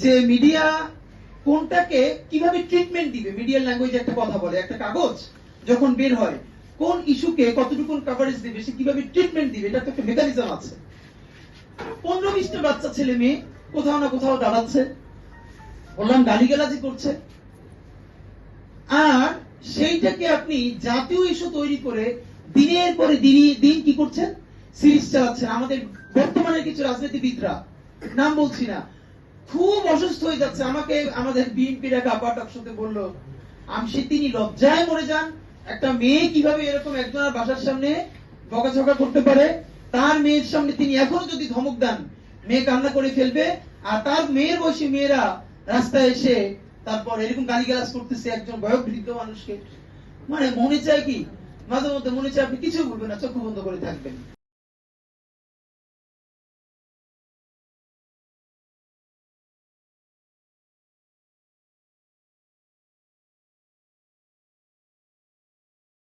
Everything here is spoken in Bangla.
যে মিডিয়া কোনটাকে কিভাবে ট্রিটমেন্ট দিবে। মিডিয়ার ল্যাঙ্গুয়েজ একটা কথা বলে, একটা কাগজ যখন বের হয় কোন ইস্যুকে কতটুকু কভারেজ দিবে, সে কিভাবে ট্রিটমেন্ট দিবে, এটা তো একটা মেকানিজম আছে। 15-20টা বাচ্চা ছেলে মেয়ে কোথাও না কোথাও দাঁড়াচ্ছে, বললাম গালিগালাজি করছে, আর সেইটাকে আপনি জাতীয় ইস্যু তৈরি করে দিনের পরে দিন কি করছেন, সিরিজ চালাচ্ছেন। আমাদের বর্তমানে কিছু রাজনীতিবিদরা, নাম বলছি না, খুব অসুস্থ হয়ে যাচ্ছে। আমাকে আমাদের বিএনপির এক আপার সাথে বললো, তিনি লজ্জায় মরে যান, একটা মেয়ে কিভাবে এরকম একজনের বাসার সামনে বকাঝকা করতে পারে, তার মেয়ের সামনে তিনি এখনো যদি ধমক দেন মেয়ে কান্না করে ফেলবে, আর তার মেয়ের বয়সী মেয়েরা রাস্তায় এসে তারপর এরকম গালিগালাজ করতেছে একজন বয়োবৃদ্ধ মানুষকে। মানে মনে চায় কি, মাঝে মধ্যে মনে চায় আপনি কিছু বলবেন না, চক্ষু বন্ধ করে থাকবেন।